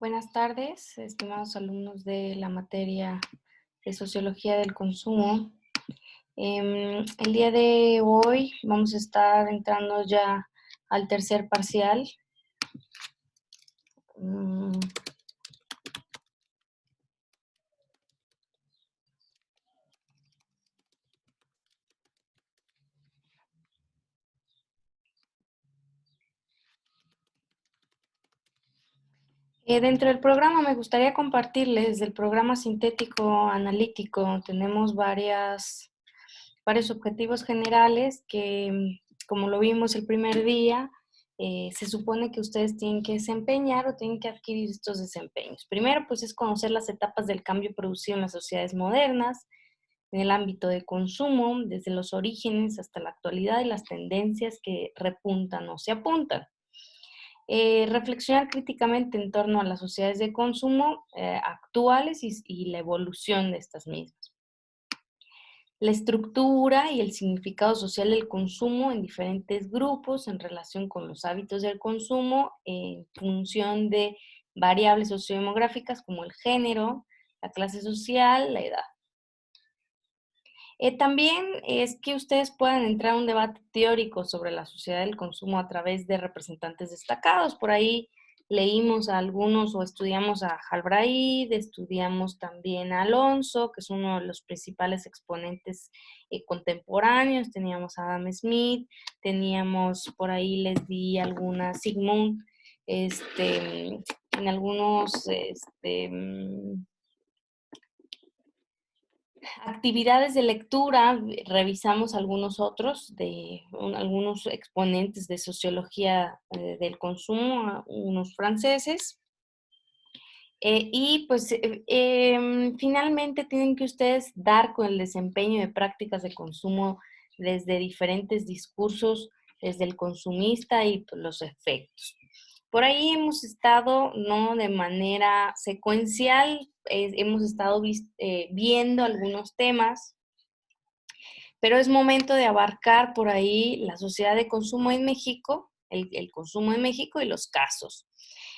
Buenas tardes, estimados alumnos de la materia de Sociología del Consumo. El día de hoy vamos a estar entrando ya al tercer parcial. Mm, Dentro del programa me gustaría compartirles del programa sintético analítico. Tenemos varios objetivos generales que, como lo vimos el primer día, se supone que ustedes tienen que desempeñar o tienen que adquirir estos desempeños. Primero, pues es conocer las etapas del cambio producido en las sociedades modernas, en el ámbito de consumo, desde los orígenes hasta la actualidad y las tendencias que repuntan o se apuntan. Reflexionar críticamente en torno a las sociedades de consumo actuales y la evolución de estas mismas. La estructura y el significado social del consumo en diferentes grupos en relación con los hábitos del consumo en función de variables sociodemográficas como el género, la clase social, la edad. También es que ustedes puedan entrar a un debate teórico sobre la sociedad del consumo a través de representantes destacados. Por ahí leímos a algunos o estudiamos a Galbraith, estudiamos también a Alonso, que es uno de los principales exponentes contemporáneos, teníamos a Adam Smith, teníamos por ahí les di algunas Sigmund, en algunos actividades de lectura, revisamos algunos otros, algunos exponentes de sociología del consumo, unos franceses. Y pues finalmente tienen que ustedes dar con el desempeño de prácticas de consumo desde diferentes discursos, desde el consumista y pues, los efectos. Por ahí hemos estado, ¿no? De manera secuencial, hemos estado viendo algunos temas, pero es momento de abarcar por ahí la sociedad de consumo en México, el consumo en México y los casos.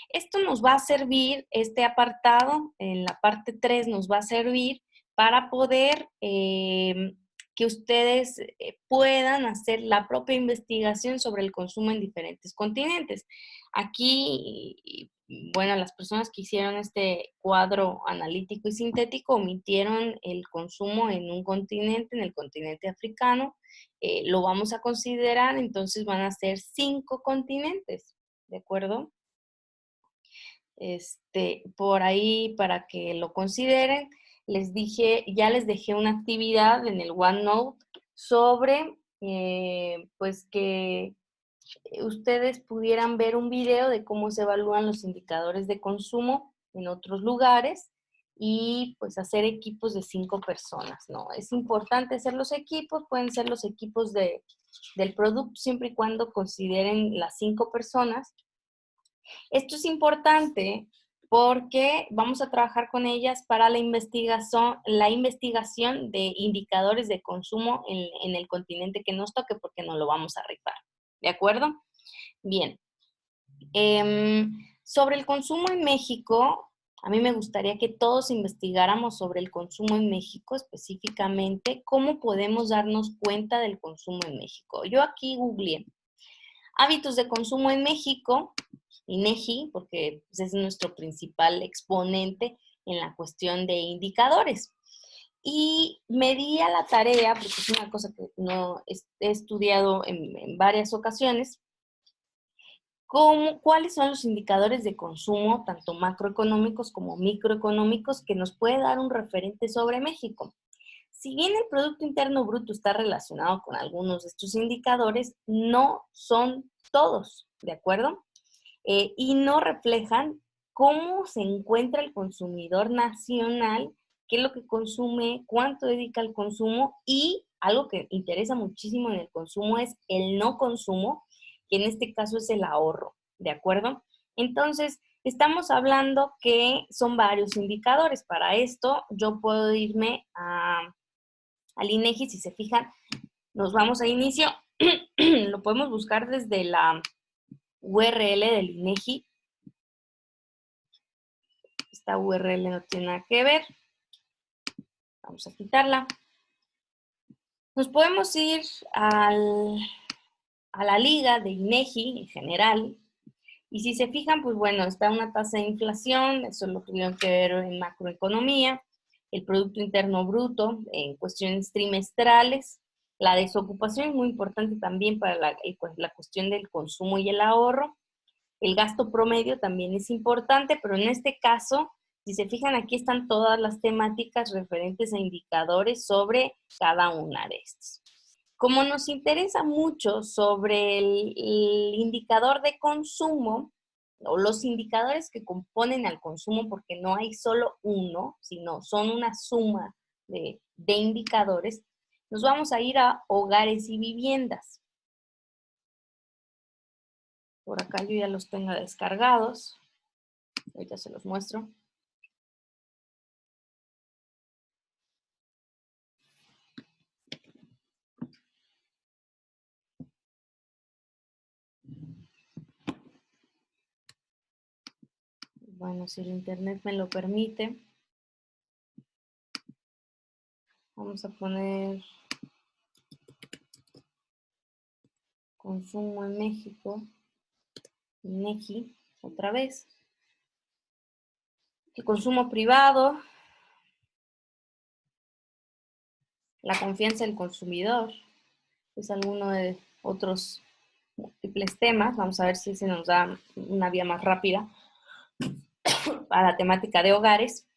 Esto nos va a servir, este apartado, en la parte 3 nos va a servir para poder que ustedes puedan hacer la propia investigación sobre el consumo en diferentes continentes. Aquí, bueno, las personas que hicieron este cuadro analítico y sintético omitieron el consumo en un continente, en el continente africano. Lo vamos a considerar, entonces van a ser 5 continentes, ¿de acuerdo? Por ahí para que lo consideren, ya les dejé una actividad en el OneNote sobre, pues que ustedes pudieran ver un video de cómo se evalúan los indicadores de consumo en otros lugares y pues hacer equipos de 5 personas, ¿no? Es importante hacer los equipos, pueden ser los equipos del producto siempre y cuando consideren las 5 personas. Esto es importante porque vamos a trabajar con ellas para la investigación de indicadores de consumo en el continente que nos toque, porque no lo vamos a rifar. ¿De acuerdo? Bien. Sobre el consumo en México, a mí me gustaría que todos investigáramos sobre el consumo en México, específicamente cómo podemos darnos cuenta del consumo en México. Yo aquí googleé hábitos de consumo en México, INEGI, porque pues, es nuestro principal exponente en la cuestión de indicadores. Y me di a la tarea, porque es una cosa que no he estudiado en varias ocasiones, cuáles son los indicadores de consumo, tanto macroeconómicos como microeconómicos, que nos puede dar un referente sobre México. Si bien el Producto Interno Bruto está relacionado con algunos de estos indicadores, no son todos, ¿de acuerdo? Y no reflejan cómo se encuentra el consumidor nacional, qué es lo que consume, cuánto dedica al consumo y algo que interesa muchísimo en el consumo es el no consumo, que en este caso es el ahorro, ¿de acuerdo? Entonces, estamos hablando que son varios indicadores. Para esto, yo puedo irme al INEGI, si se fijan, nos vamos a inicio, lo podemos buscar desde la URL del INEGI. esta URL no tiene nada que ver. Vamos a quitarla. Nos podemos ir a la liga de INEGI en general. Y si se fijan, pues bueno, está una tasa de inflación, eso lo tuvieron que ver en macroeconomía, el Producto Interno Bruto en cuestiones trimestrales, la desocupación es muy importante también para la cuestión del consumo y el ahorro, el gasto promedio también es importante, pero en este caso, si se fijan, aquí están todas las temáticas referentes a indicadores sobre cada una de estas. Como nos interesa mucho sobre el indicador de consumo, o los indicadores que componen al consumo, porque no hay solo uno, sino son una suma de indicadores, nos vamos a ir a hogares y viviendas. Por acá yo ya los tengo descargados. Ahorita se los muestro. Bueno, si el internet me lo permite, vamos a poner consumo en México, INEGI, otra vez. El consumo privado, la confianza del consumidor, es alguno de otros múltiples temas. Vamos a ver si se nos da una vía más rápida a la temática de hogares.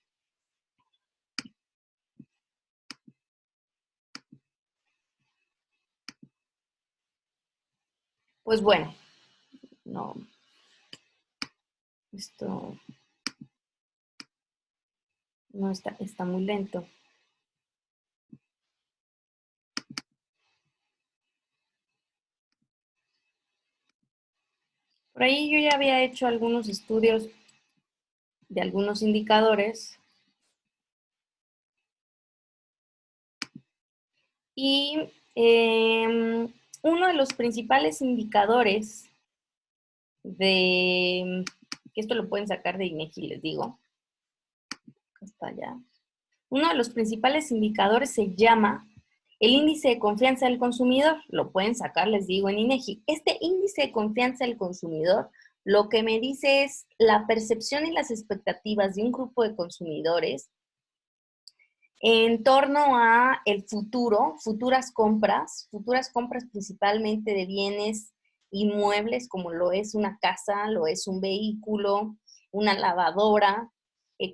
Pues bueno, no, esto no está muy lento. Por ahí yo ya había hecho algunos estudios de algunos indicadores y uno de los principales indicadores que esto lo pueden sacar de INEGI, les digo, hasta allá. Uno de los principales indicadores se llama el índice de confianza del consumidor. Lo pueden sacar, les digo, en INEGI. Este índice de confianza del consumidor lo que me dice es la percepción y las expectativas de un grupo de consumidores en torno a el futuro, futuras compras principalmente de bienes inmuebles, como lo es una casa, lo es un vehículo, una lavadora.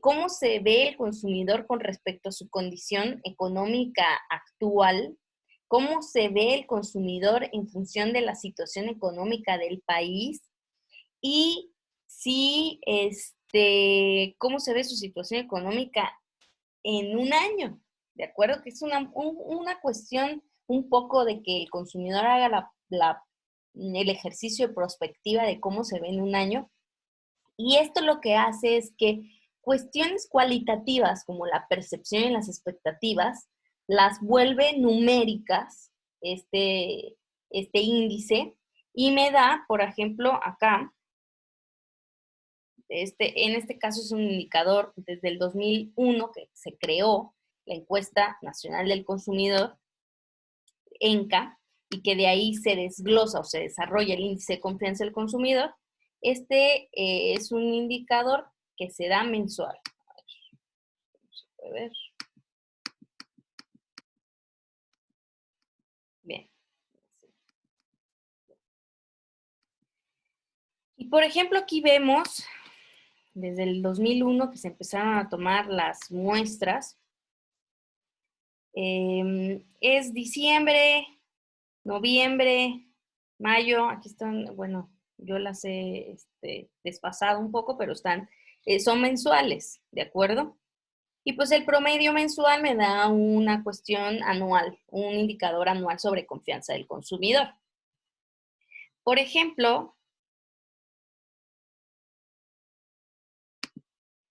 ¿Cómo se ve el consumidor con respecto a su condición económica actual? ¿Cómo se ve el consumidor en función de la situación económica del país? Y si, cómo se ve su situación económica en un año, ¿de acuerdo? Que es una cuestión un poco de que el consumidor haga el ejercicio de prospectiva de cómo se ve en un año. Y esto lo que hace es que cuestiones cualitativas como la percepción y las expectativas las vuelve numéricas, este índice, y me da, por ejemplo, acá, en este caso es un indicador desde el 2001 que se creó la Encuesta Nacional del Consumidor, ENCA, y que de ahí se desglosa o se desarrolla el índice de confianza del consumidor. Es un indicador que se da mensual. A ver. Bien. Y por ejemplo, aquí vemos desde el 2001 que se empezaron a tomar las muestras. Es diciembre, noviembre, mayo, aquí están, bueno, yo las he desfasado un poco, pero son mensuales, ¿de acuerdo? Y pues el promedio mensual me da una cuestión anual, un indicador anual sobre confianza del consumidor. Por ejemplo,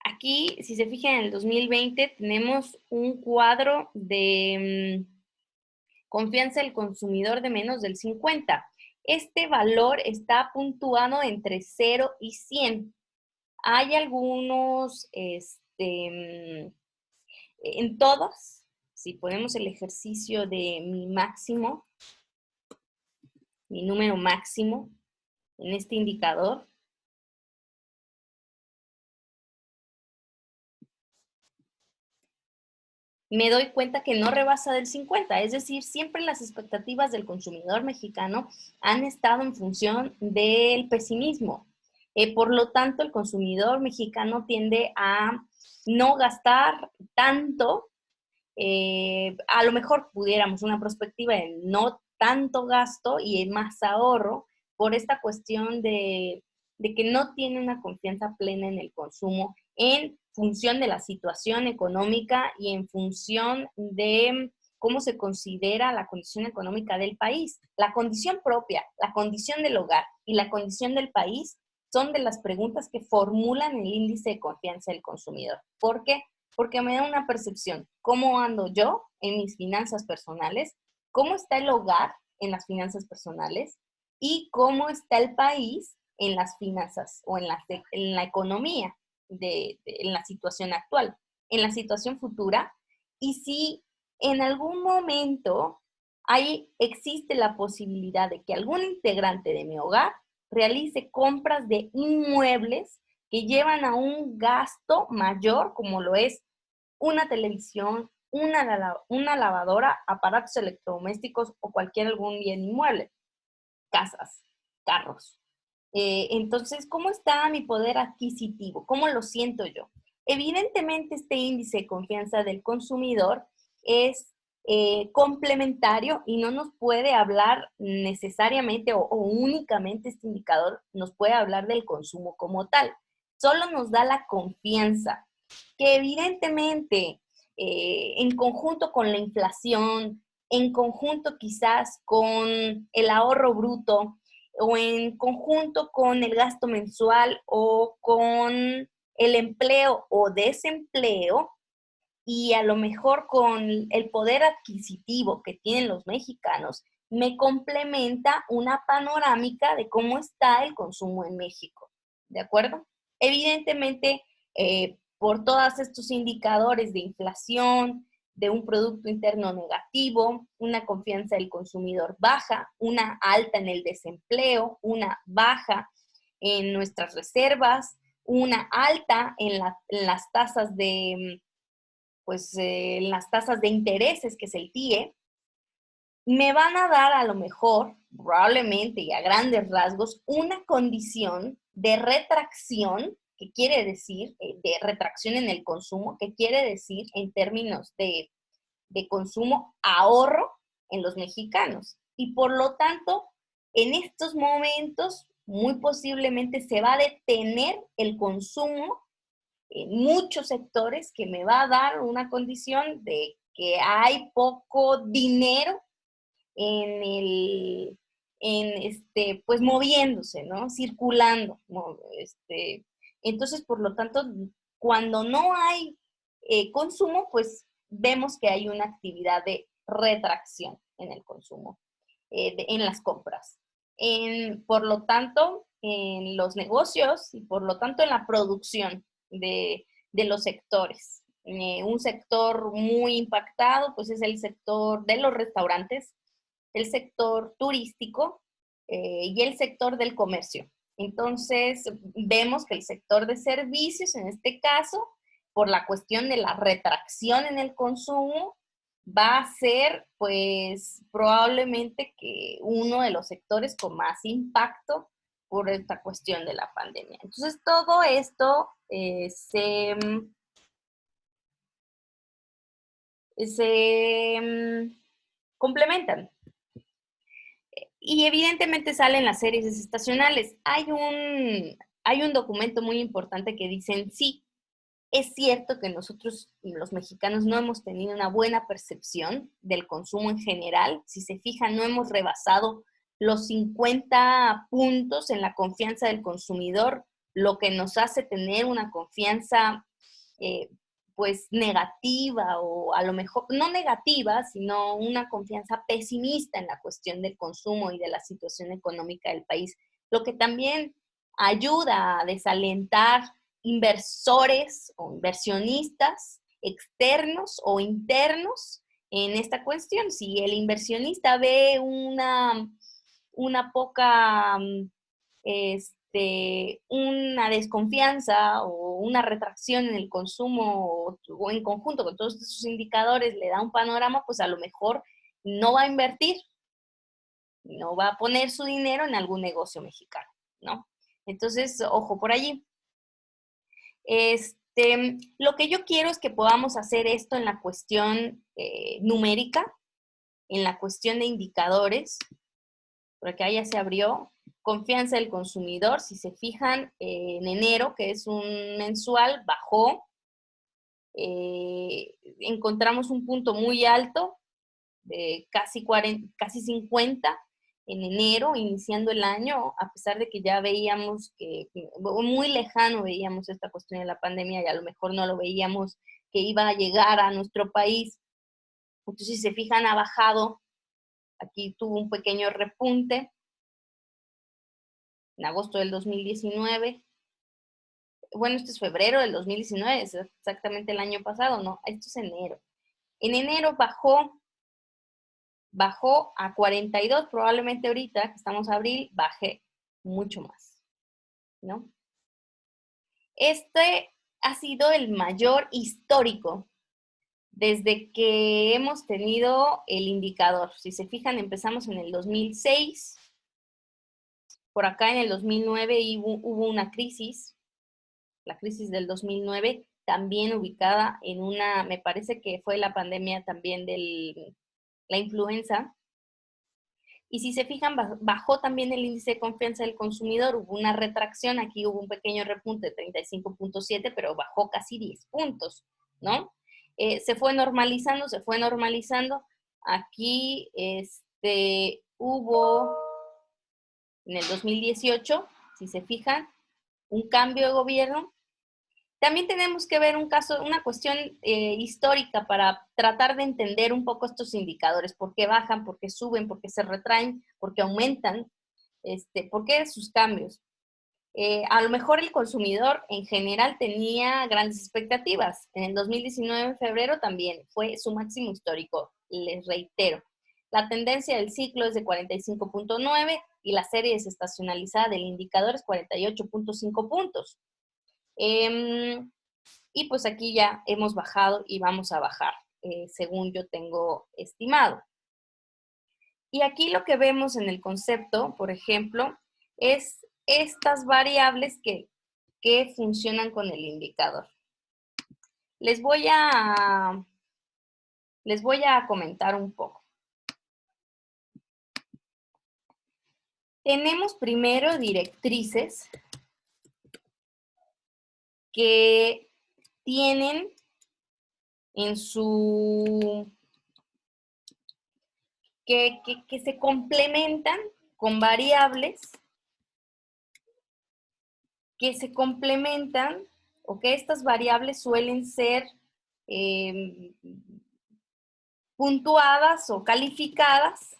aquí, si se fijan, en el 2020 tenemos un cuadro de confianza del consumidor de menos del 50. Este valor está puntuado entre 0 y 100. Hay algunos, en todas, si ponemos el ejercicio de mi máximo, mi número máximo en este indicador, me doy cuenta que no rebasa del 50, es decir, siempre las expectativas del consumidor mexicano han estado en función del pesimismo. Por lo tanto, el consumidor mexicano tiende a no gastar tanto. A lo mejor pudiéramos una perspectiva de no tanto gasto y más ahorro por esta cuestión de que no tiene una confianza plena en el consumo en función de la situación económica y en función de cómo se considera la condición económica del país. La condición propia, la condición del hogar y la condición del país son de las preguntas que formulan el índice de confianza del consumidor. ¿Por qué? Porque me da una percepción, cómo ando yo en mis finanzas personales, cómo está el hogar en las finanzas personales y cómo está el país en las finanzas o en la economía, en la situación actual, en la situación futura, y si en algún momento existe la posibilidad de que algún integrante de mi hogar realice compras de inmuebles que llevan a un gasto mayor, como lo es una televisión, una lavadora, aparatos electrodomésticos o cualquier algún bien inmueble, casas, carros. Entonces, ¿cómo está mi poder adquisitivo? ¿Cómo lo siento yo? Evidentemente, este índice de confianza del consumidor es complementario y no nos puede hablar necesariamente o únicamente este indicador nos puede hablar del consumo como tal. Solo nos da la confianza, que evidentemente en conjunto con la inflación, en conjunto quizás con el ahorro bruto, o en conjunto con el gasto mensual o con el empleo o desempleo, y a lo mejor con el poder adquisitivo que tienen los mexicanos, me complementa una panorámica de cómo está el consumo en México. ¿De acuerdo? Evidentemente, por todos estos indicadores de inflación, de un Producto Interno negativo, una confianza del consumidor baja, una alta en el desempleo, una baja en nuestras reservas, una alta en las tasas de, las tasas de intereses, que es el TIE, me van a dar a lo mejor, probablemente y a grandes rasgos, una condición de retracción, que quiere decir, de retracción en el consumo, que quiere decir en términos de consumo, ahorro en los mexicanos. Y por lo tanto, en estos momentos, muy posiblemente se va a detener el consumo en muchos sectores, que me va a dar una condición de que hay poco dinero en pues moviéndose, ¿no? Circulando, ¿no? Entonces, por lo tanto, cuando no hay consumo, pues vemos que hay una actividad de retracción en el consumo, en las compras. Por lo tanto, en los negocios y por lo tanto en la producción de los sectores. Un sector muy impactado, pues es el sector de los restaurantes, el sector turístico y el sector del comercio. Entonces, vemos que el sector de servicios, en este caso, por la cuestión de la retracción en el consumo, va a ser, pues, probablemente que uno de los sectores con más impacto por esta cuestión de la pandemia. Entonces, todo esto se complementan. Y evidentemente salen las series estacionales. Hay un documento muy importante que dicen, sí, es cierto que nosotros, los mexicanos, no hemos tenido una buena percepción del consumo en general. Si se fijan, no hemos rebasado los 50 puntos en la confianza del consumidor, lo que nos hace tener una confianza eh, pues negativa, o a lo mejor no negativa, sino una confianza pesimista en la cuestión del consumo y de la situación económica del país, lo que también ayuda a desalentar inversores o inversionistas externos o internos en esta cuestión. Si el inversionista ve una poca, una desconfianza o una retracción en el consumo o en conjunto con todos esos indicadores le da un panorama, pues a lo mejor no va a invertir, no va a poner su dinero en algún negocio mexicano, ¿no? Entonces, ojo por allí. Lo que yo quiero es que podamos hacer esto en la cuestión numérica, en la cuestión de indicadores, porque ahí ya se abrió. Confianza del consumidor, si se fijan, en enero, que es un mensual, bajó. Encontramos un punto muy alto, de casi 50 en enero, iniciando el año, a pesar de que ya veíamos que muy lejano veíamos esta cuestión de la pandemia y a lo mejor no lo veíamos que iba a llegar a nuestro país. Entonces, si se fijan, ha bajado. Aquí tuvo un pequeño repunte en agosto del 2019. Bueno, esto es febrero del 2019, es exactamente el año pasado, ¿no? Esto es enero. En enero bajó a 42, probablemente ahorita, que estamos en abril, baje mucho más, ¿no? Este ha sido el mayor histórico desde que hemos tenido el indicador. Si se fijan, empezamos en el 2006, por acá en el 2009 hubo una crisis, la crisis del 2009, también ubicada en me parece que fue la pandemia también de la influenza. Y si se fijan, bajó también el índice de confianza del consumidor, hubo una retracción, aquí hubo un pequeño repunte de 35.7, pero bajó casi 10 puntos, ¿no? Se fue normalizando, se fue normalizando. Aquí hubo en el 2018, si se fijan, un cambio de gobierno. También tenemos que ver una cuestión histórica para tratar de entender un poco estos indicadores, por qué bajan, por qué suben, por qué se retraen, por qué aumentan, por qué sus cambios. A lo mejor el consumidor en general tenía grandes expectativas. En el 2019, en febrero, también fue su máximo histórico, les reitero. La tendencia del ciclo es de 45.9 y la serie desestacionalizada del indicador es 48.5 puntos. Y pues aquí ya hemos bajado y vamos a bajar, según yo tengo estimado. Y aquí lo que vemos en el concepto, por ejemplo, es estas variables que funcionan con el indicador. Les voy a comentar un poco. Tenemos primero directrices que tienen en que se complementan con variables que se complementan o que estas variables suelen ser puntuadas o calificadas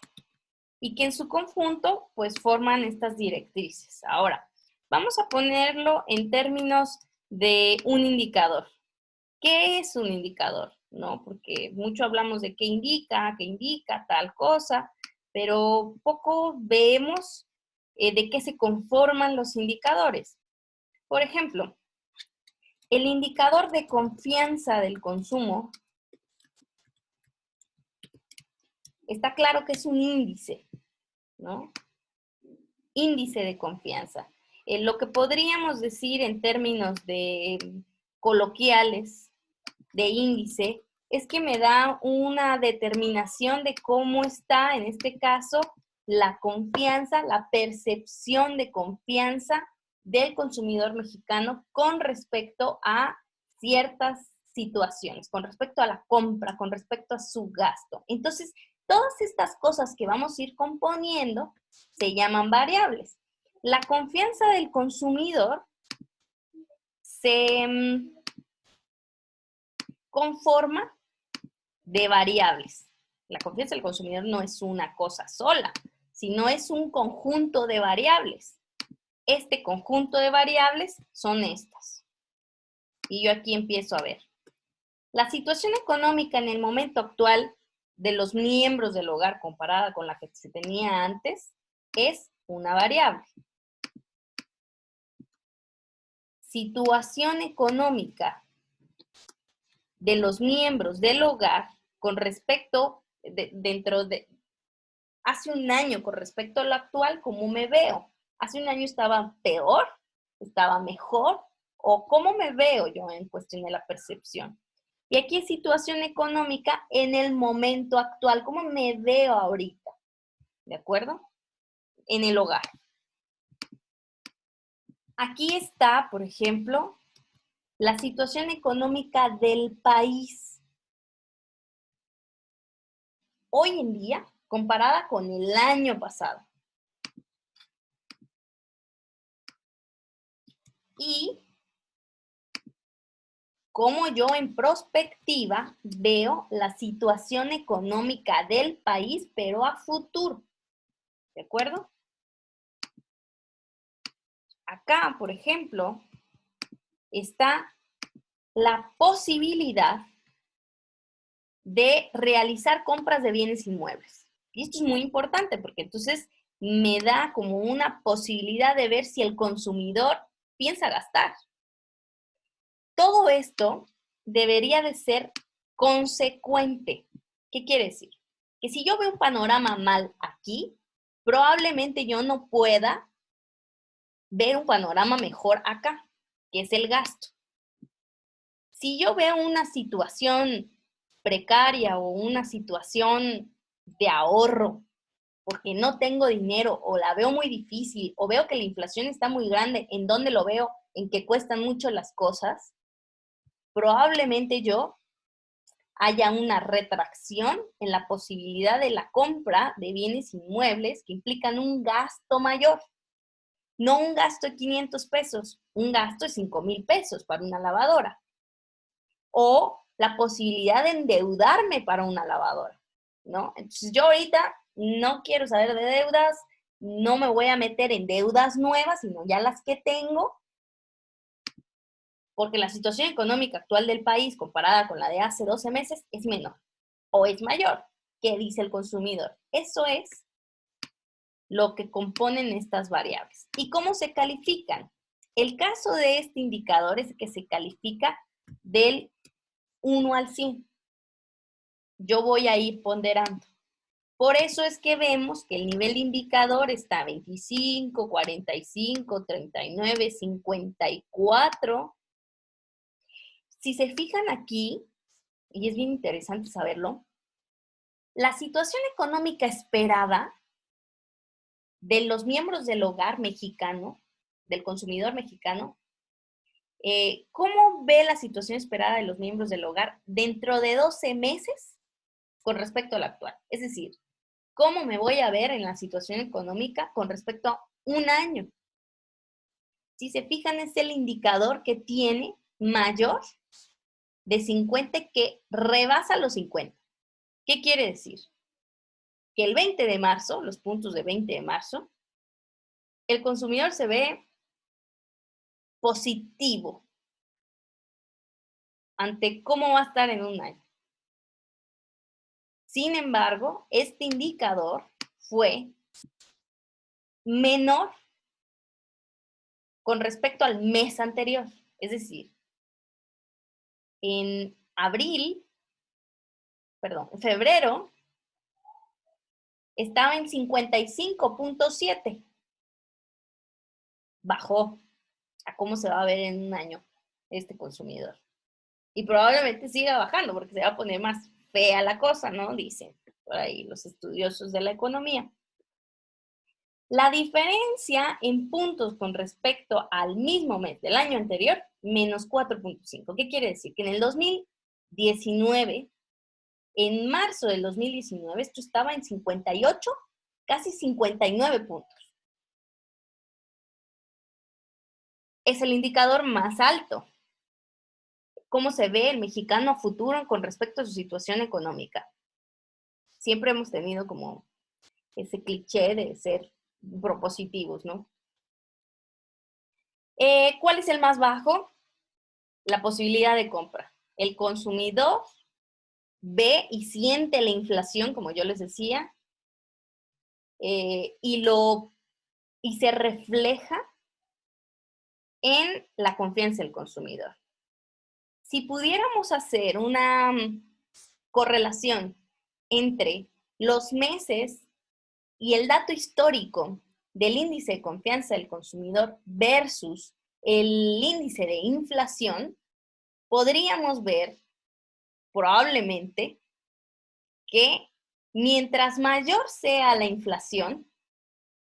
y que en su conjunto pues forman estas directrices. Ahora, vamos a ponerlo en términos de un indicador. ¿Qué es un indicador? ¿No? Porque mucho hablamos de qué indica tal cosa, pero poco vemos de qué se conforman los indicadores. Por ejemplo, el indicador de confianza del consumo está claro que es un índice, ¿no? Índice de confianza. Lo que podríamos decir en términos de coloquiales de índice es que me da una determinación de cómo está, en este caso, la confianza, la percepción de confianza del consumidor mexicano con respecto a ciertas situaciones, con respecto a la compra, con respecto a su gasto. Entonces, todas estas cosas que vamos a ir componiendo se llaman variables. La confianza del consumidor se conforma de variables. La confianza del consumidor no es una cosa sola, sino es un conjunto de variables. Este conjunto de variables son estas. Y yo aquí empiezo a ver. La situación económica en el momento actual de los miembros del hogar comparada con la que se tenía antes es una variable. Situación económica de los miembros del hogar con respecto, hace un año con respecto a lo actual, ¿cómo me veo? Hace un año estaba peor, estaba mejor, o cómo me veo yo en cuestión de la percepción. Y aquí es situación económica en el momento actual, ¿cómo me veo ahorita? ¿De acuerdo? En el hogar. Aquí está, por ejemplo, la situación económica del país. Hoy en día, comparada con el año pasado. Y cómo yo en prospectiva veo la situación económica del país, pero a futuro. ¿De acuerdo? Acá, por ejemplo, está la posibilidad de realizar compras de bienes inmuebles. Y esto es muy importante porque entonces me da como una posibilidad de ver si el consumidor piensa gastar. Todo esto debería de ser consecuente. ¿Qué quiere decir? Que si yo veo un panorama mal aquí, probablemente yo no pueda ver un panorama mejor acá, que es el gasto. Si yo veo una situación precaria o una situación de ahorro, porque no tengo dinero o la veo muy difícil o veo que la inflación está muy grande, ¿en dónde lo veo? En que cuestan mucho las cosas, probablemente yo haya una retracción en la posibilidad de la compra de bienes inmuebles que implican un gasto mayor. No un gasto de 500 pesos, un gasto de 5,000 pesos para una lavadora. O la posibilidad de endeudarme para una lavadora, ¿no? Entonces yo ahorita no quiero saber de deudas, no me voy a meter en deudas nuevas, sino ya las que tengo, porque la situación económica actual del país comparada con la de hace 12 meses es menor o es mayor. ¿Qué dice el consumidor? Eso es lo que componen estas variables. ¿Y cómo se califican? El caso de este indicador es que se califica del 1 al 100. Yo voy a ir ponderando. Por eso es que vemos que el nivel de indicador está 25, 45, 39, 54. Si se fijan aquí, y es bien interesante saberlo, la situación económica esperada de los miembros del hogar mexicano, del consumidor mexicano, ¿cómo ve la situación esperada de los miembros del hogar dentro de 12 meses con respecto a la actual? Es decir, ¿cómo me voy a ver en la situación económica con respecto a un año? Si se fijan, es el indicador que tiene mayor de 50 que rebasa los 50. ¿Qué quiere decir? Que el 20 de marzo, los puntos de 20 de marzo, el consumidor se ve positivo ante cómo va a estar en un año. Sin embargo, este indicador fue menor con respecto al mes anterior. Es decir, en febrero, estaba en 55,7. Bajó a cómo se va a ver en un año este consumidor. Y probablemente siga bajando porque se va a poner más fea la cosa, ¿no? Dicen por ahí los estudiosos de la economía. La diferencia en puntos con respecto al mismo mes del año anterior, menos 4,5. ¿Qué quiere decir? Que en el 2019, en marzo del 2019, esto estaba en 58, casi 59 puntos. Es el indicador más alto. ¿Cómo se ve el mexicano a futuro con respecto a su situación económica? Siempre hemos tenido como ese cliché de ser propositivos, ¿no? ¿Cuál es el más bajo? la posibilidad de compra. El consumidor ve y siente la inflación, como yo les decía, y se refleja en la confianza del consumidor. Si pudiéramos hacer una correlación entre los meses y el dato histórico del índice de confianza del consumidor versus el índice de inflación, podríamos ver probablemente que mientras mayor sea la inflación,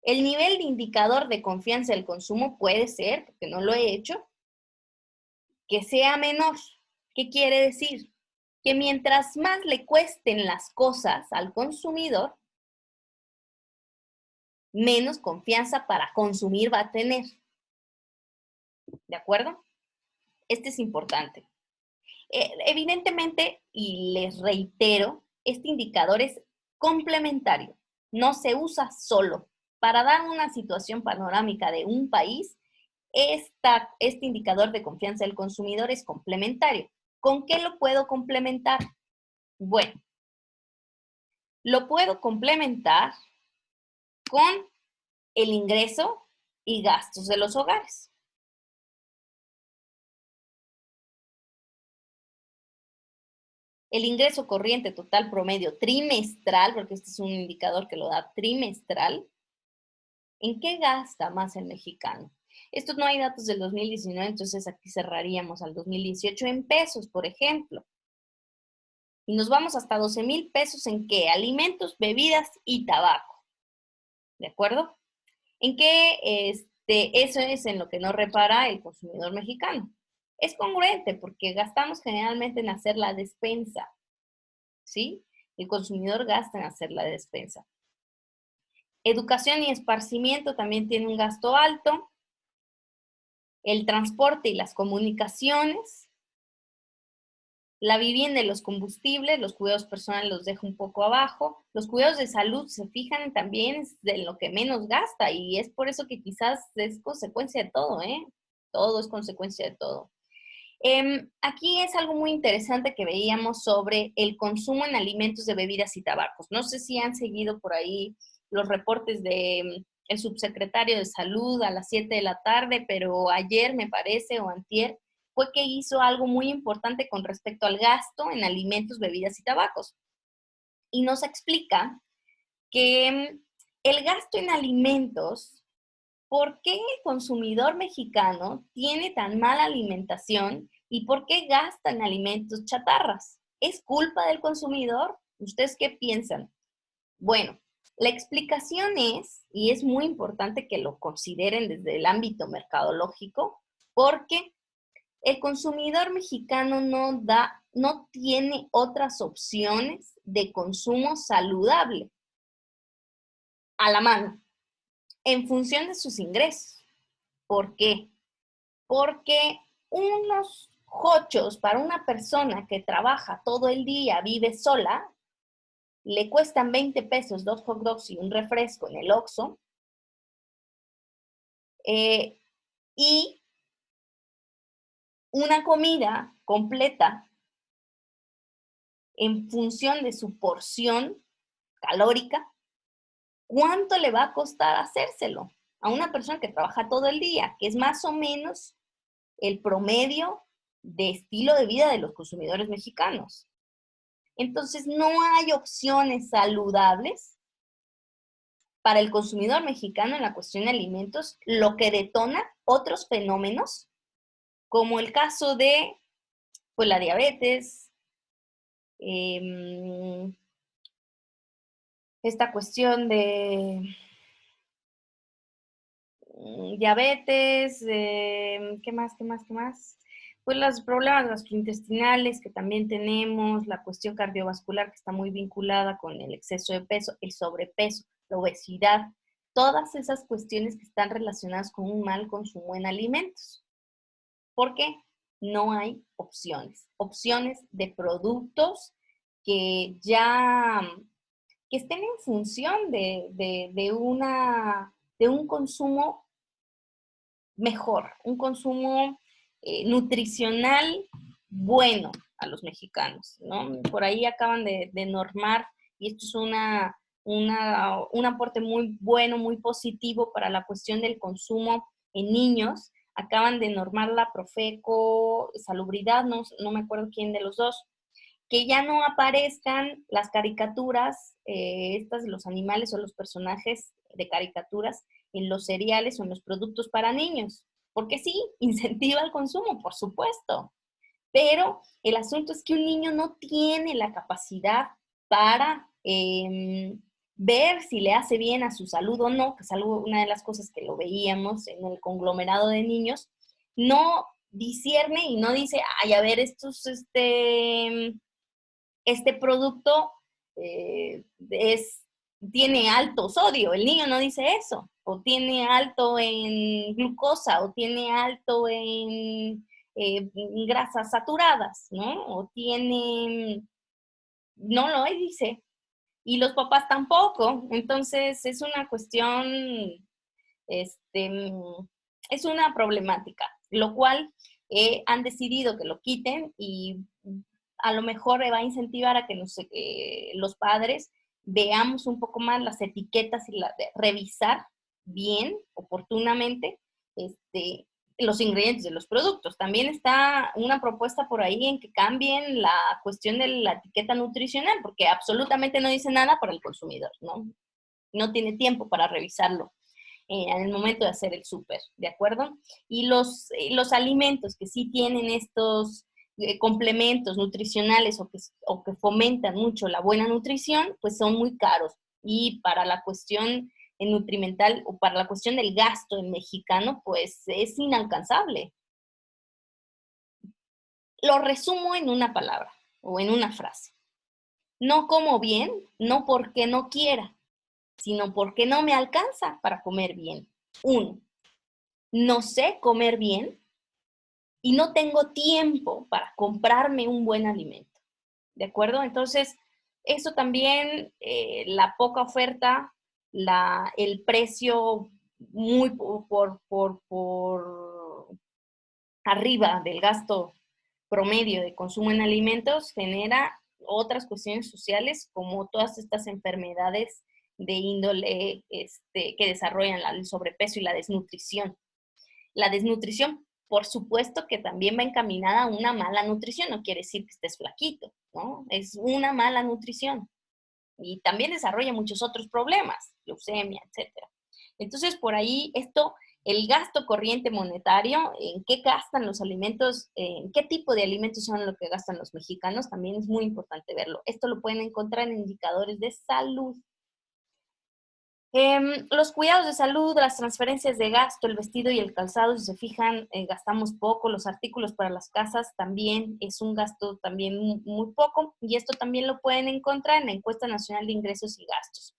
el nivel de indicador de confianza del consumo puede ser, porque no lo he hecho, que sea menor. ¿Qué quiere decir? Que mientras más le cuesten las cosas al consumidor, menos confianza para consumir va a tener. ¿De acuerdo? Este es importante. Evidentemente, y les reitero, este indicador es complementario, no se usa solo. Para dar una situación panorámica de un país, este indicador de confianza del consumidor es complementario. ¿Con qué lo puedo complementar? Bueno, lo puedo complementar con el ingreso y gastos de los hogares. El ingreso corriente total promedio trimestral, porque este es un indicador que lo da trimestral, ¿en qué gasta más el mexicano? Estos no hay datos del 2019, entonces aquí cerraríamos al 2018 en pesos, por ejemplo. Y nos vamos hasta 12,000 pesos en qué? Alimentos, bebidas y tabaco. ¿De acuerdo? En qué eso es en lo que no repara el consumidor mexicano. Es congruente porque gastamos generalmente en hacer la despensa, ¿sí? El consumidor gasta en hacer la despensa. Educación y esparcimiento también tiene un gasto alto. El transporte y las comunicaciones. La vivienda y los combustibles, los cuidados personales los dejo un poco abajo. Los cuidados de salud, se fijan, también es de lo que menos gasta y es por eso que quizás es consecuencia de todo, ¿eh? Todo es consecuencia de todo. Aquí es algo muy interesante que veíamos sobre el consumo en alimentos de bebidas y tabacos. No sé si han seguido por ahí los reportes de el subsecretario de Salud a las 7 de la tarde, pero ayer me parece, o antier, fue que hizo algo muy importante con respecto al gasto en alimentos, bebidas y tabacos. Y nos explica que el gasto en alimentos, ¿por qué el consumidor mexicano tiene tan mala alimentación y por qué gasta en alimentos chatarras? ¿Es culpa del consumidor? ¿Ustedes qué piensan? Bueno, la explicación es, y es muy importante que lo consideren desde el ámbito mercadológico, porque el consumidor mexicano no tiene otras opciones de consumo saludable a la mano, en función de sus ingresos. ¿Por qué? Porque unos hochos para una persona que trabaja todo el día, vive sola, le cuestan 20 pesos, 2 hot dogs y un refresco en el Oxxo, y una comida completa en función de su porción calórica, ¿cuánto le va a costar hacérselo a una persona que trabaja todo el día? Que es más o menos el promedio de estilo de vida de los consumidores mexicanos. Entonces, no hay opciones saludables para el consumidor mexicano en la cuestión de alimentos, lo que detona otros fenómenos, como el caso de pues, la diabetes, esta cuestión de diabetes, ¿qué más, qué más, qué más? Pues los problemas gastrointestinales que también tenemos, la cuestión cardiovascular que está muy vinculada con el exceso de peso, el sobrepeso, la obesidad, todas esas cuestiones que están relacionadas con un mal consumo en alimentos. ¿Por qué? No hay opciones de productos que ya que estén en función de un consumo mejor, un consumo nutricional bueno a los mexicanos, ¿no? Por ahí acaban de normar, y esto es un aporte muy bueno, muy positivo para la cuestión del consumo en niños. Acaban de normar la Profeco, Salubridad, no me acuerdo quién de los dos, que ya no aparezcan las caricaturas, estas de los animales o los personajes de caricaturas en los cereales o en los productos para niños. Porque sí, incentiva el consumo, por supuesto. Pero el asunto es que un niño no tiene la capacidad para ver si le hace bien a su salud o no, que es una de las cosas que lo veíamos en el conglomerado de niños. No discierne y no dice, ay, a ver, este producto tiene alto sodio. El niño no dice eso. O tiene alto en glucosa, o tiene alto en grasas saturadas, ¿no? O tiene, no lo dice. Y los papás tampoco. Entonces es una cuestión, este, es una problemática, lo cual han decidido que lo quiten, y a lo mejor va a incentivar a que los padres veamos un poco más las etiquetas y revisar bien, oportunamente, los ingredientes de los productos. También está una propuesta por ahí en que cambien la cuestión de la etiqueta nutricional, porque absolutamente no dice nada para el consumidor, ¿no? No tiene tiempo para revisarlo en el momento de hacer el súper, ¿de acuerdo? Y los alimentos que sí tienen estos complementos nutricionales o que fomentan mucho la buena nutrición, pues son muy caros. Y para la cuestión nutrimental o para la cuestión del gasto en mexicano, pues es inalcanzable. Lo resumo en una palabra o en una frase. No como bien, no porque no quiera, sino porque no me alcanza para comer bien. Uno, no sé comer bien y no tengo tiempo para comprarme un buen alimento. ¿De acuerdo? Entonces, eso también, la poca oferta, el precio muy por arriba del gasto promedio de consumo en alimentos, genera otras cuestiones sociales, como todas estas enfermedades de índole que desarrollan el sobrepeso y la desnutrición. La desnutrición, por supuesto que también va encaminada a una mala nutrición, no quiere decir que estés flaquito, ¿no? Es una mala nutrición. Y también desarrolla muchos otros problemas, leucemia, etcétera. Entonces, por ahí, el gasto corriente monetario, en qué gastan los alimentos, en qué tipo de alimentos son lo que gastan los mexicanos, también es muy importante verlo. Esto lo pueden encontrar en indicadores de salud. Los cuidados de salud, las transferencias de gasto, el vestido y el calzado, si se fijan, gastamos poco. Los artículos para las casas también es un gasto también muy poco, y esto también lo pueden encontrar en la Encuesta Nacional de Ingresos y Gastos.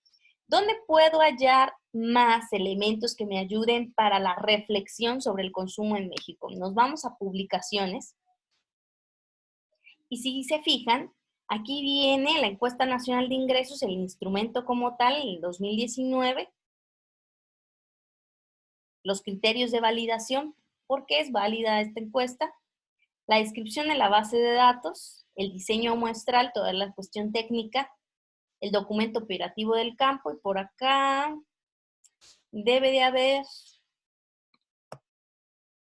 ¿Dónde puedo hallar más elementos que me ayuden para la reflexión sobre el consumo en México? Nos vamos a publicaciones, y si se fijan, aquí viene la Encuesta Nacional de Ingresos, el instrumento como tal, en el 2019, los criterios de validación, por qué es válida esta encuesta, la descripción de la base de datos, el diseño muestral, toda la cuestión técnica, el documento operativo del campo, y por acá debe de haber,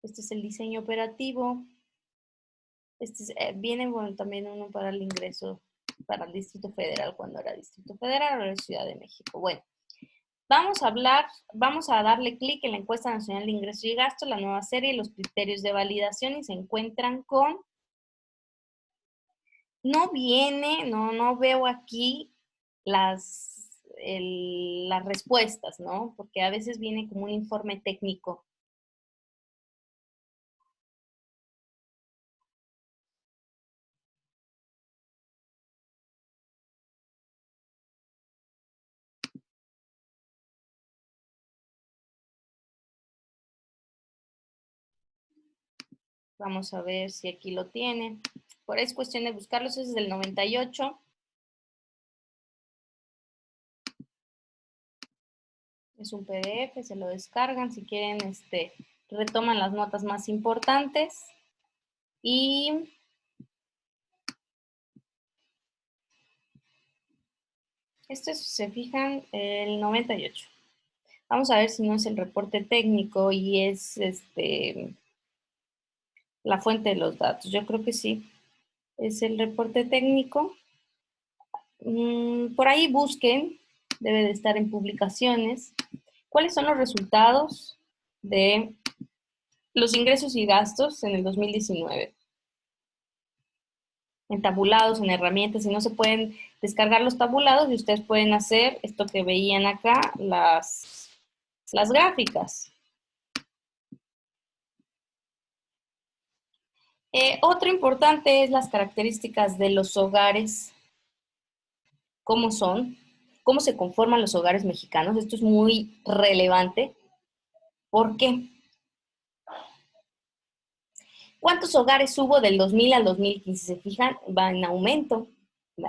este es el diseño operativo, viene bueno, también uno para el ingreso, para el Distrito Federal, cuando era Distrito Federal, ahora es Ciudad de México. Bueno, vamos a darle clic en la Encuesta Nacional de Ingresos y Gastos, la nueva serie, los criterios de validación, y se encuentran con, no veo aquí las respuestas, ¿no? Porque a veces viene como un informe técnico. Vamos a ver si aquí lo tiene. Por ahí es cuestión de buscarlos, ese es del 98. Es un PDF, se lo descargan. Si quieren, retoman las notas más importantes. Y esto es, si se fijan, el 98. Vamos a ver si no es el reporte técnico y es la fuente de los datos. Yo creo que sí. Es el reporte técnico. Por ahí busquen, debe de estar en publicaciones. ¿Cuáles son los resultados de los ingresos y gastos en el 2019? En tabulados, en herramientas, y no se pueden descargar los tabulados y ustedes pueden hacer esto que veían acá, las gráficas. Otro importante es las características de los hogares, cómo son, cómo se conforman los hogares mexicanos. Esto es muy relevante. ¿Por qué? ¿Cuántos hogares hubo del 2000 al 2015? ¿Se fijan? Va en aumento.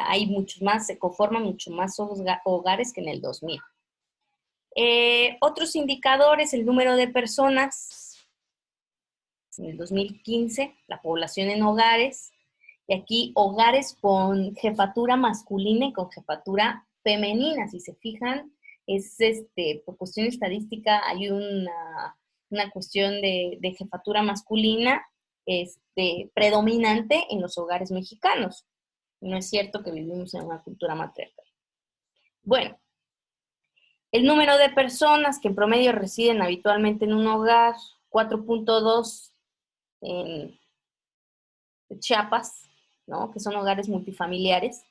Hay muchos más, se conforman mucho más hogares que en el 2000. Otros indicadores, el número de personas en el 2015, la población en hogares, y aquí hogares con jefatura masculina y con jefatura femenina. Si se fijan, es por cuestión estadística hay una cuestión de jefatura masculina predominante en los hogares mexicanos. No es cierto que vivimos en una cultura matriarcal. Bueno, el número de personas que en promedio residen habitualmente en un hogar, 4.2 en Chiapas, ¿no? Que son hogares multifamiliares.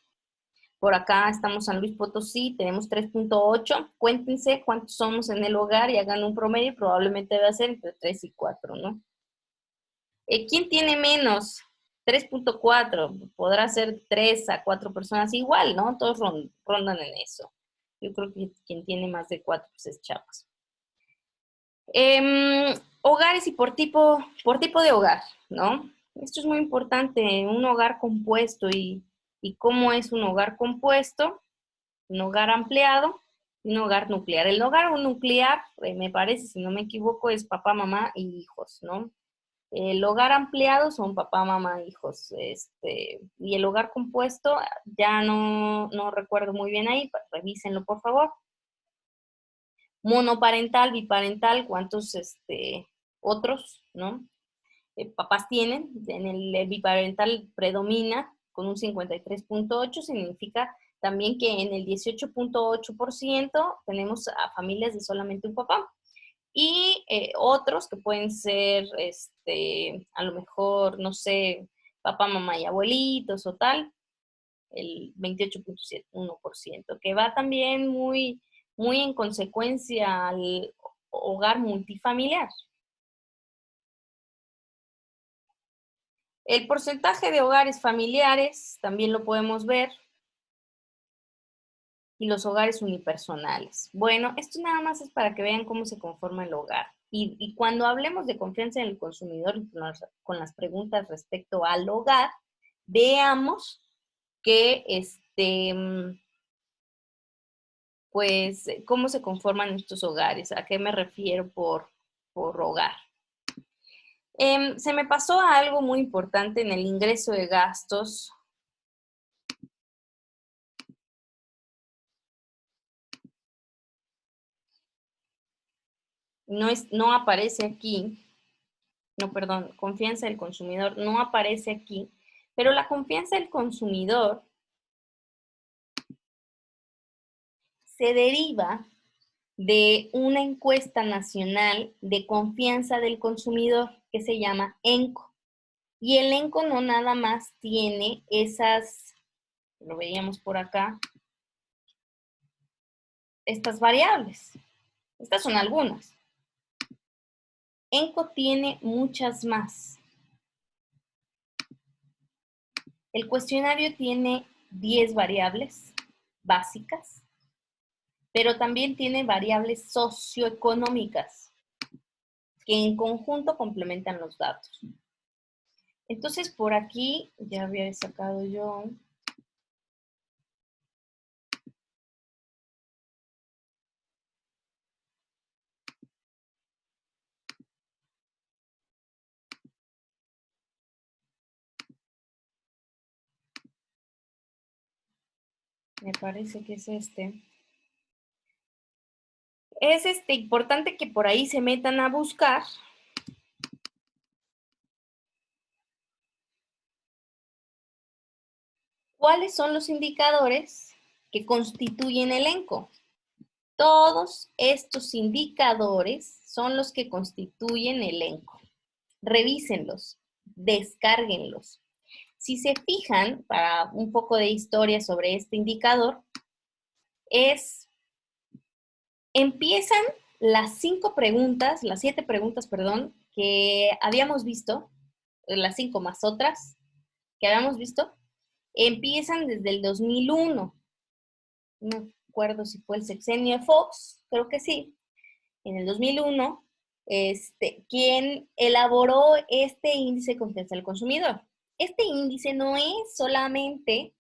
Por acá estamos San Luis Potosí, tenemos 3.8. Cuéntense cuántos somos en el hogar y hagan un promedio, probablemente debe ser entre 3 y 4, ¿no? ¿Quién tiene menos? 3.4, podrá ser 3 a 4 personas igual, ¿no? Todos rondan en eso. Yo creo que quien tiene más de 4 pues es Chiapas. Hogares y por tipo de hogar, ¿no? Esto es muy importante, un hogar compuesto y cómo es un hogar compuesto, un hogar ampliado, un hogar nuclear. El hogar nuclear, me parece, si no me equivoco, es papá, mamá y hijos, ¿no? El hogar ampliado son papá, mamá, hijos. Y el hogar compuesto, ya no recuerdo muy bien ahí, revísenlo por favor. Monoparental, biparental, ¿cuántos otros, no? Papás tienen? En el biparental predomina con un 53.8, significa también que en el 18.8% tenemos a familias de solamente un papá. Y otros que pueden ser, a lo mejor, no sé, papá, mamá y abuelitos o tal, el 28.1%, que va también muy en consecuencia al hogar multifamiliar. El porcentaje de hogares familiares también lo podemos ver y los hogares unipersonales. Bueno, esto nada más es para que vean cómo se conforma el hogar. Y cuando hablemos de confianza en el consumidor con las preguntas respecto al hogar, veamos que pues, cómo se conforman estos hogares. ¿A qué me refiero por hogar? Se me pasó algo muy importante en el ingreso de gastos. No aparece aquí, no, perdón, confianza del consumidor no aparece aquí, pero la confianza del consumidor se deriva de una encuesta nacional de confianza del consumidor que se llama ENCO. Y el ENCO no nada más tiene esas, lo veíamos por acá, estas variables. Estas son algunas. ENCO tiene muchas más. El cuestionario tiene 10 variables básicas, pero también tiene variables socioeconómicas que en conjunto complementan los datos. Entonces, por aquí ya había sacado yo. Me parece que es este. Es importante que por ahí se metan a buscar cuáles son los indicadores que constituyen elenco. Todos estos indicadores son los que constituyen elenco. Revísenlos, descárguenlos. Si se fijan, para un poco de historia sobre este indicador, empiezan las 7 preguntas, perdón, que habíamos visto, las 5 más otras que habíamos visto, empiezan desde el 2001. No me acuerdo si fue el sexenio de Fox, creo que sí, en el 2001, quien elaboró este índice de confianza del consumidor. Este índice no es solamente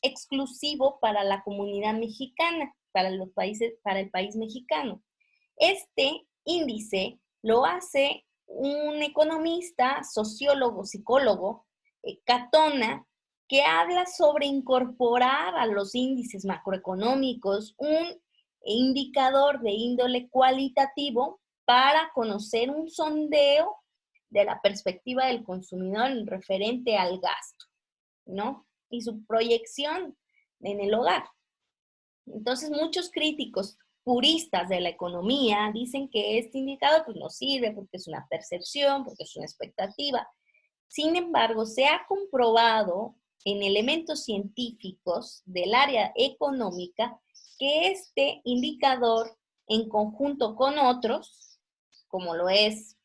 exclusivo para la comunidad mexicana, para el país mexicano. Este índice lo hace un economista, sociólogo, psicólogo, Catona, que habla sobre incorporar a los índices macroeconómicos un indicador de índole cualitativo para conocer un sondeo de la perspectiva del consumidor en referente al gasto, ¿no? Y su proyección en el hogar. Entonces, muchos críticos puristas de la economía dicen que este indicador pues, no sirve porque es una percepción, porque es una expectativa. Sin embargo, se ha comprobado en elementos científicos del área económica que este indicador, en conjunto con otros, como lo es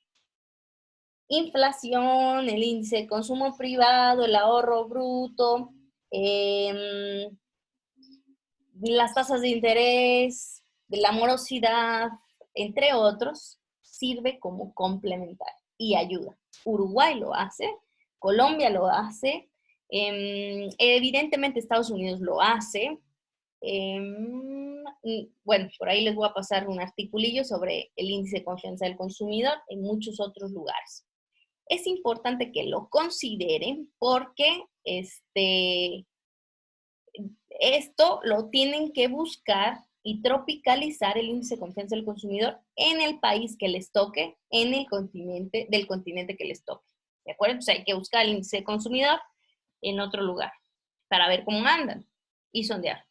inflación, el índice de consumo privado, el ahorro bruto, las tasas de interés, de la morosidad, entre otros, sirve como complementario y ayuda. Uruguay lo hace, Colombia lo hace, evidentemente Estados Unidos lo hace. Bueno, por ahí les voy a pasar un articulillo sobre el índice de confianza del consumidor en muchos otros lugares. Es importante que lo consideren porque esto lo tienen que buscar y tropicalizar el índice de confianza del consumidor en el país que les toque, en el continente, del continente que les toque. ¿De acuerdo? Entonces hay que buscar el índice de consumidor en otro lugar para ver cómo andan y sondear.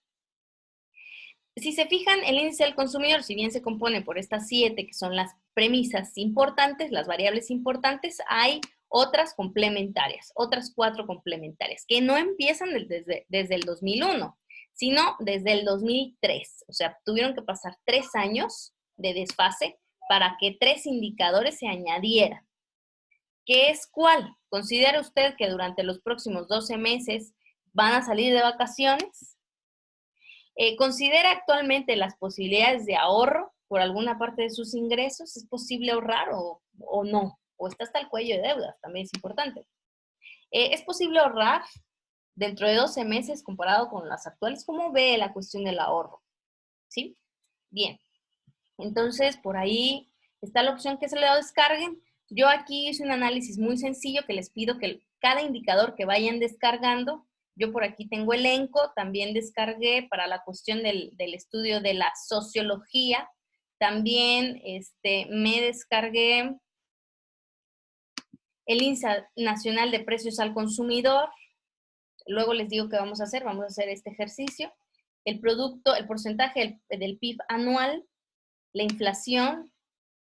Si se fijan, el índice del consumidor, si bien se compone por estas 7, que son las premisas importantes, las variables importantes, hay otras complementarias, otras 4 complementarias, que no empiezan desde el 2001, sino desde el 2003. O sea, tuvieron que pasar 3 años de desfase para que 3 indicadores se añadieran. ¿Qué es cuál? ¿Considera usted que durante los próximos 12 meses van a salir de vacaciones? ¿Considera actualmente las posibilidades de ahorro por alguna parte de sus ingresos? ¿Es posible ahorrar o no? ¿O está hasta el cuello de deudas? También es importante. ¿Es posible ahorrar dentro de 12 meses comparado con las actuales? ¿Cómo ve la cuestión del ahorro? ¿Sí? Bien. Entonces, por ahí está la opción que se le descarguen. Yo aquí hice un análisis muy sencillo que les pido que cada indicador que vayan descargando, yo por aquí tengo elenco, también descargué para la cuestión del estudio de la sociología, también me descargué el índice nacional de precios al consumidor, luego les digo qué vamos a hacer este ejercicio, el porcentaje del PIB anual, la inflación,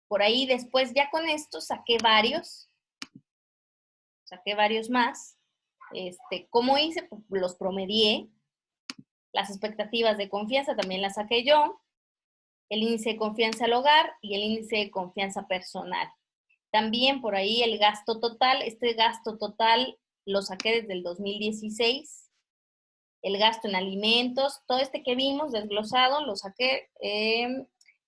por ahí después ya con esto saqué varios más. ¿Cómo hice? Pues los promedié. Las expectativas de confianza también las saqué yo. El índice de confianza al hogar y el índice de confianza personal. También por ahí el gasto total. Este gasto total lo saqué desde el 2016. El gasto en alimentos, todo que vimos desglosado, lo saqué,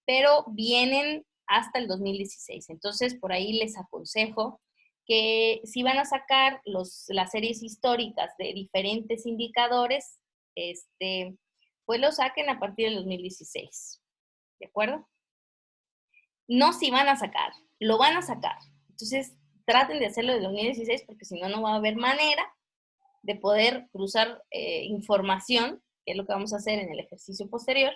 pero vienen hasta el 2016. Entonces, por ahí les aconsejo que si van a sacar las series históricas de diferentes indicadores, pues lo saquen a partir del 2016. ¿De acuerdo? No si van a sacar, lo van a sacar. Entonces, traten de hacerlo del 2016 porque si no, no va a haber manera de poder cruzar información, que es lo que vamos a hacer en el ejercicio posterior,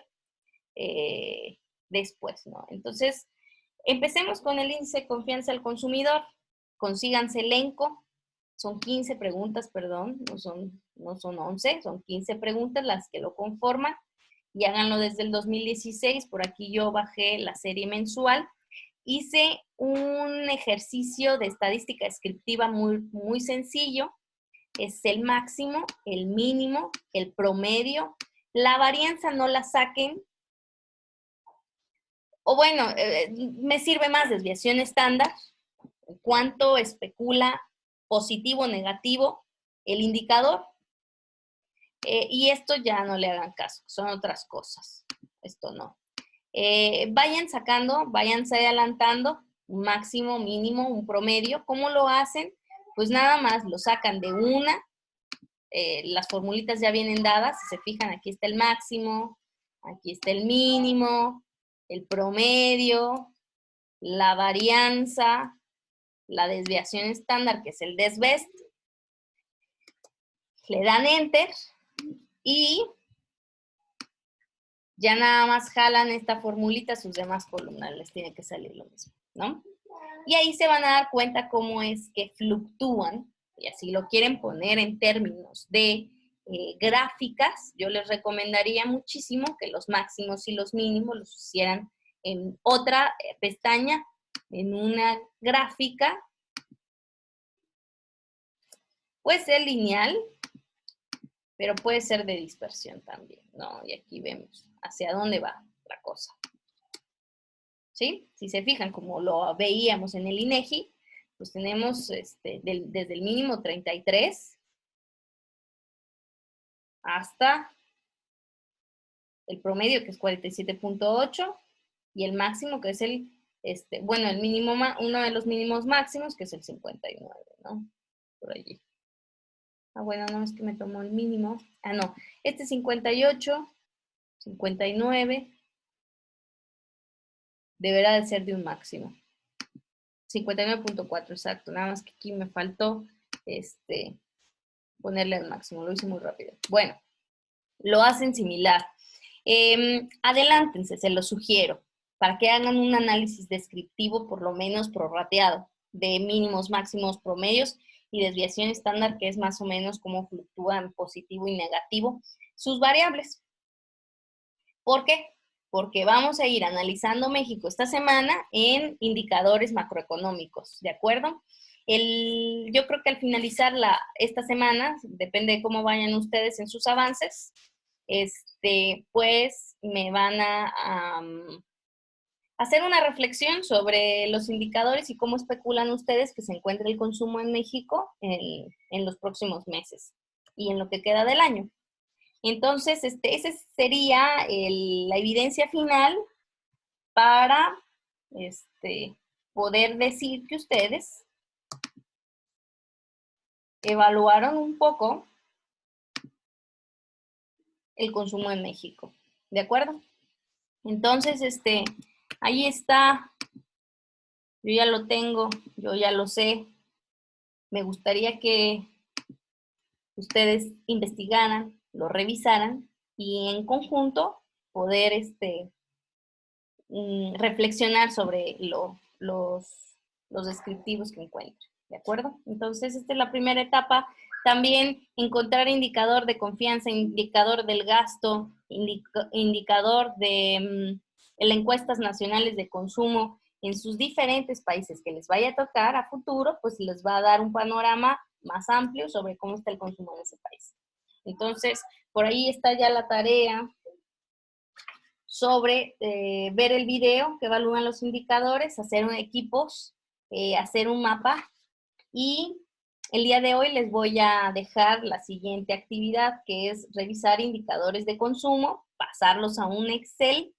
después, ¿no? Entonces, empecemos con el índice de confianza del consumidor. Consíganse el ENCO. Son 15 preguntas, perdón, no son 11, son 15 preguntas las que lo conforman. Y háganlo desde el 2016. Por aquí yo bajé la serie mensual. Hice un ejercicio de estadística descriptiva muy sencillo. Es el máximo, el mínimo, el promedio. La varianza no la saquen. O bueno, me sirve más desviación estándar. ¿Cuánto especula positivo o negativo el indicador? Y esto ya no le hagan caso, son otras cosas. Esto no. Vayan sacando, váyanse adelantando, un máximo, mínimo, un promedio. ¿Cómo lo hacen? Pues nada más lo sacan de una. Las formulitas ya vienen dadas. Si se fijan, aquí está el máximo, aquí está el mínimo, el promedio, la varianza, la desviación estándar, que es el desbest. Le dan enter y ya nada más jalan esta formulita, sus demás columnas les tiene que salir lo mismo, ¿no? Y ahí se van a dar cuenta cómo es que fluctúan, y así lo quieren poner en términos de gráficas. Yo les recomendaría muchísimo que los máximos y los mínimos los hicieran en otra pestaña, en una gráfica. Puede ser lineal, pero puede ser de dispersión también, ¿no? Y aquí vemos hacia dónde va la cosa. ¿Sí? Si se fijan, como lo veíamos en el INEGI, pues tenemos desde el mínimo 33 hasta el promedio, que es 47.8, y el máximo, que es el mínimo, uno de los mínimos máximos, que es el 59, ¿no? Por allí. Ah, bueno, no, es que me tomó el mínimo. Ah, no, 58, 59, deberá de ser de un máximo. 59.4, exacto. Nada más que aquí me faltó ponerle al máximo. Lo hice muy rápido. Bueno, lo hacen similar. Adelántense, se lo sugiero, para que hagan un análisis descriptivo, por lo menos prorrateado, de mínimos, máximos, promedios y desviación estándar, que es más o menos cómo fluctúan positivo y negativo sus variables. ¿Por qué? Porque vamos a ir analizando México esta semana en indicadores macroeconómicos, ¿de acuerdo? Yo creo que al finalizar esta semana, depende de cómo vayan ustedes en sus avances, pues me van a hacer una reflexión sobre los indicadores y cómo especulan ustedes que se encuentre el consumo en México en los próximos meses y en lo que queda del año. Entonces, esa sería la evidencia final para poder decir que ustedes evaluaron un poco el consumo en México. ¿De acuerdo? Entonces, ahí está. Yo ya lo tengo, yo ya lo sé. Me gustaría que ustedes investigaran, lo revisaran y en conjunto poder reflexionar sobre los descriptivos que encuentren, ¿de acuerdo? Entonces, esta es la primera etapa. También encontrar indicador de confianza, indicador del gasto, indicador de encuestas nacionales de consumo en sus diferentes países que les vaya a tocar a futuro, pues les va a dar un panorama más amplio sobre cómo está el consumo en ese país. Entonces, por ahí está ya la tarea sobre ver el video que evalúan los indicadores, hacer equipos, hacer un mapa, y el día de hoy les voy a dejar la siguiente actividad, que es revisar indicadores de consumo, pasarlos a un Excel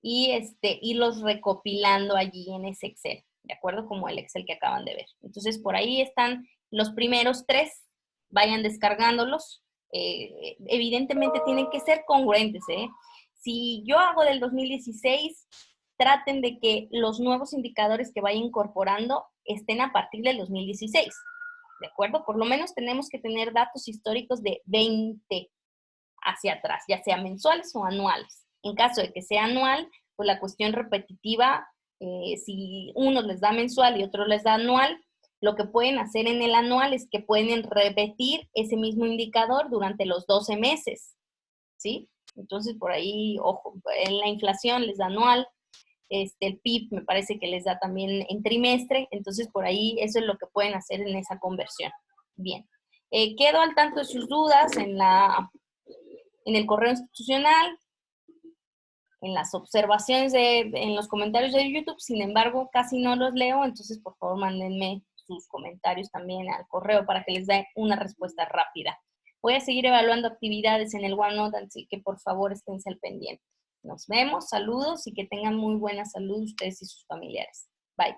y irlos recopilando allí en ese Excel, ¿de acuerdo? Como el Excel que acaban de ver. Entonces, por ahí están los primeros 3, vayan descargándolos. Evidentemente tienen que ser congruentes, ¿eh? Si yo hago del 2016, traten de que los nuevos indicadores que vaya incorporando estén a partir del 2016. ¿de acuerdo? Por lo menos tenemos que tener datos históricos de 20 hacia atrás, ya sea mensuales o anuales. En caso de que sea anual, pues la cuestión repetitiva, si uno les da mensual y otro les da anual, lo que pueden hacer en el anual es que pueden repetir ese mismo indicador durante los 12 meses, ¿sí? Entonces, por ahí, ojo, en la inflación les da anual, el PIB me parece que les da también en trimestre, entonces por ahí eso es lo que pueden hacer en esa conversión. Bien, quedo al tanto de sus dudas en el correo institucional, en las observaciones en los comentarios de YouTube, sin embargo, casi no los leo, entonces por favor mándenme sus comentarios también al correo para que les dé una respuesta rápida. Voy a seguir evaluando actividades en el OneNote, así que por favor esténse al pendiente. Nos vemos, saludos y que tengan muy buena salud ustedes y sus familiares. Bye.